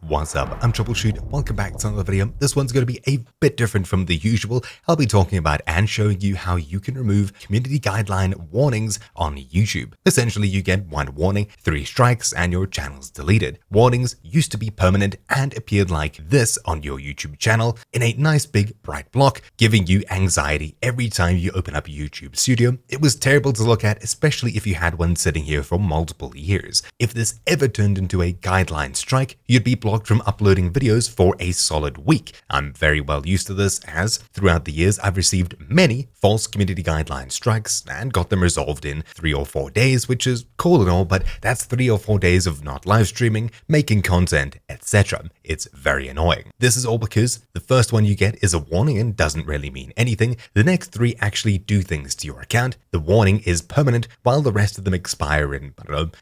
What's up? I'm Troubleshoot. Welcome back to another video. This one's going to be a bit different from the usual. I'll be talking about and showing you how you can remove community guideline warnings on YouTube. Essentially, you get one warning, 3 strikes, and your channel's deleted. Warnings used to be permanent and appeared like this on your YouTube channel in a nice big bright block, giving you anxiety every time you open up YouTube Studio. It was terrible to look at, especially if you had one sitting here for multiple years. If this ever turned into a guideline strike, you'd be blocked from uploading videos for a solid week. I'm very well used to this, as throughout the years I've received many false community guideline strikes and got them resolved in 3 or 4 days, which is cool and all, but that's 3 or 4 days of not live streaming, making content, etc. It's very annoying. This is all because the first one you get is a warning and doesn't really mean anything. The next 3 actually do things to your account. The warning is permanent, while the rest of them expire in,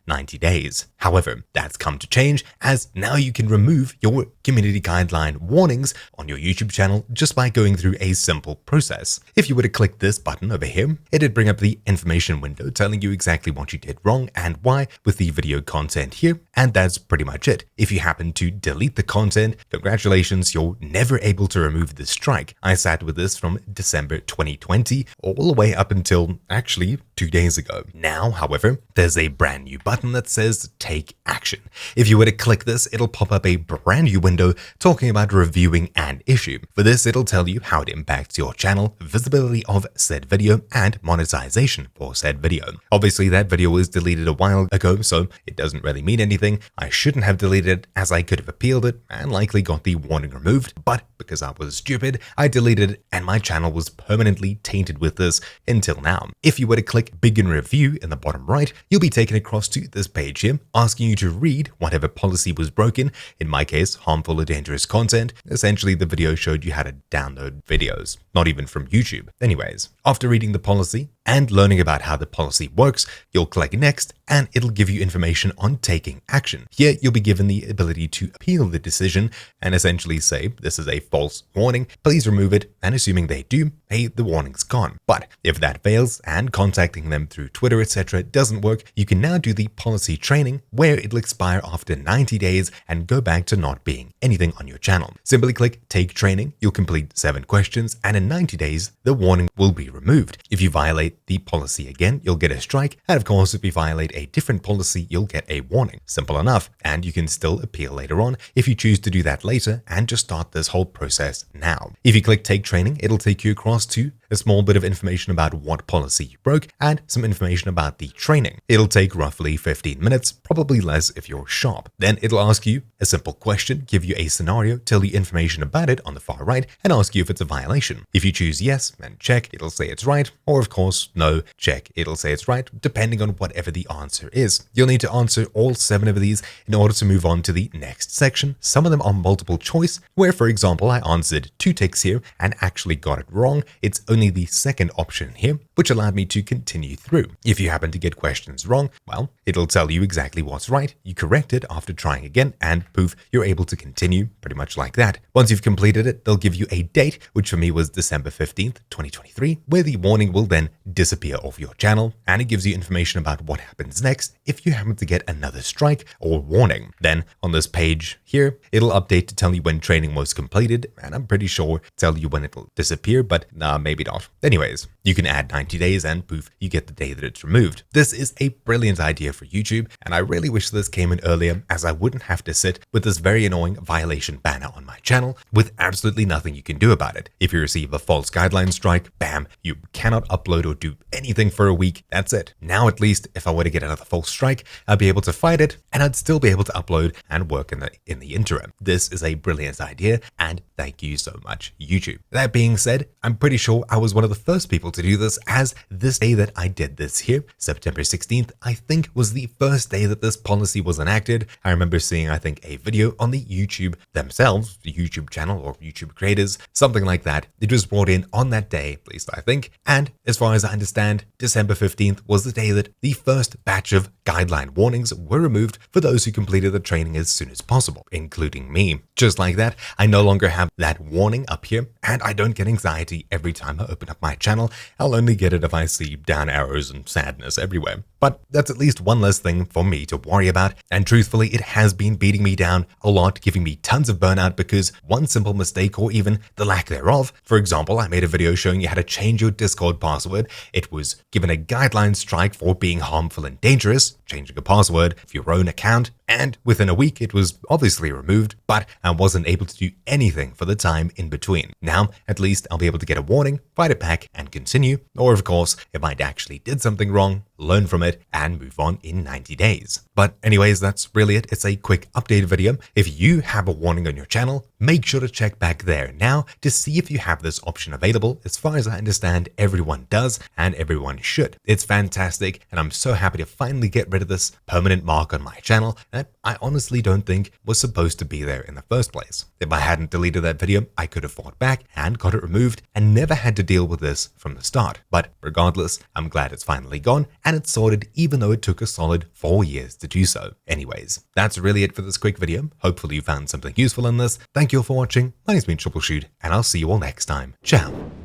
90 days. However, that's come to change, as now you can remove your community guideline warnings on your YouTube channel just by going through a simple process. If you were to click this button over here, it'd bring up the information window telling you exactly what you did wrong and why with the video content here, and that's pretty much it. If you happen to delete the content, congratulations, you're never able to remove the strike. I sat with this from December 2020 all the way up until actually 2 days ago. Now, however, there's a brand new button that says take action. If you were to click this, it'll pop up a brand new window talking about reviewing an issue. For this, it'll tell you how it impacts your channel, visibility of said video, and monetization for said video. Obviously, that video was deleted a while ago, so it doesn't really mean anything. I shouldn't have deleted it, as I could have appealed it and likely got the warning removed, but because I was stupid, I deleted it and my channel was permanently tainted with this until now. If you were to click Begin Review in the bottom right, you'll be taken across to this page here, asking you to read whatever policy was broken. In my case, harmful or dangerous content. Essentially, the video showed you how to download videos, not even from YouTube. Anyways, after reading the policy and learning about how the policy works, you'll click Next and it'll give you information on taking action. Here, you'll be given the ability to appeal the decision and essentially say, this is a false warning, please remove it, and assuming they do, hey, the warning's gone. But if that fails and contacting them through Twitter, etc. doesn't work, you can now do the policy training where it'll expire after 90 days and go back to not being anything on your channel. Simply click Take Training, you'll complete 7 questions, and in 90 days, the warning will be removed. If you violate the policy again, you'll get a strike, and of course, if you violate a different policy, you'll get a warning. Simple enough, and you can still appeal later on if you choose to do that later and just start this whole process now. If you click Take Training, it'll take you across to a small bit of information about what policy you broke and some information about the training. It'll take roughly 15 minutes, probably less if you're sharp. Then it'll ask you a simple question, give you a scenario, tell you information about it on the far right, and ask you if it's a violation. If you choose yes and check, it'll say it's right, or of course, no, check, it'll say it's right, depending on whatever the answer is. You'll need to answer all 7 of these in order to move on to the next section. Some of them are multiple choice, where for example, I answered 2 ticks here and actually got it wrong. It's only the second option here, which allowed me to continue through. If you happen to get questions wrong, well, it'll tell you exactly what's right. You correct it after trying again, and poof, you're able to continue, pretty much like that. Once you've completed it, they'll give you a date, which for me was December 15th, 2023, where the warning will then disappear off your channel, and it gives you information about what happens next if you happen to get another strike or warning. Then on this page here, it'll update to tell you when training was completed, and I'm pretty sure tell you when it'll disappear, but maybe not. Anyways, you can add 90 days and poof, you get the day that it's removed. This is a brilliant idea for YouTube, and I really wish this came in earlier, as I wouldn't have to sit with this very annoying violation banner on my channel with absolutely nothing you can do about it. If you receive a false guideline strike, bam, you cannot upload or do anything for a week. That's it. Now at least, if I were to get another false strike, I'd be able to fight it, and I'd still be able to upload and work in the interim. This is a brilliant idea, and thank you so much, YouTube. That being said, I'm pretty sure I was one of the first people to do this, as this day that I did this here, September 16th, I think was the first day that this policy was enacted. I remember seeing, I think, a video on the YouTube themselves, the YouTube channel or YouTube creators, something like that. It was brought in on that day, at least I think. And as far as I understand, December 15th was the day that the first batch of guideline warnings were removed for those who completed the training as soon as possible, including me. Just like that, I no longer have that warning up here, and I don't get anxiety every time I open up my channel, I'll only get it if I see down arrows and sadness everywhere. But that's at least one less thing for me to worry about, and truthfully, it has been beating me down a lot, giving me tons of burnout because one simple mistake or even the lack thereof. For example, I made a video showing you how to change your Discord password. It was given a guideline strike for being harmful and dangerous, changing a password for your own account, and within a week it was obviously removed, but I wasn't able to do anything for the time in between. Now, at least I'll be able to get a warning, fight it back, and continue. Or of course, if I actually did something wrong, learn from it, and move on in 90 days. But anyways, that's really it. It's a quick update video. If you have a warning on your channel, make sure to check back there now to see if you have this option available. As far as I understand, everyone does, and everyone should. It's fantastic, and I'm so happy to finally get rid of this permanent mark on my channel that I honestly don't think was supposed to be there in the first place. If I hadn't deleted that video, I could have fought back and got it removed and never had to deal with this from the start. But regardless, I'm glad it's finally gone and it's sorted, even though it took a solid 4 years to do so. Anyways, that's really it for this quick video. Hopefully you found something useful in this. Thank you all for watching. My name's been Troubleshoot, and I'll see you all next time. Ciao.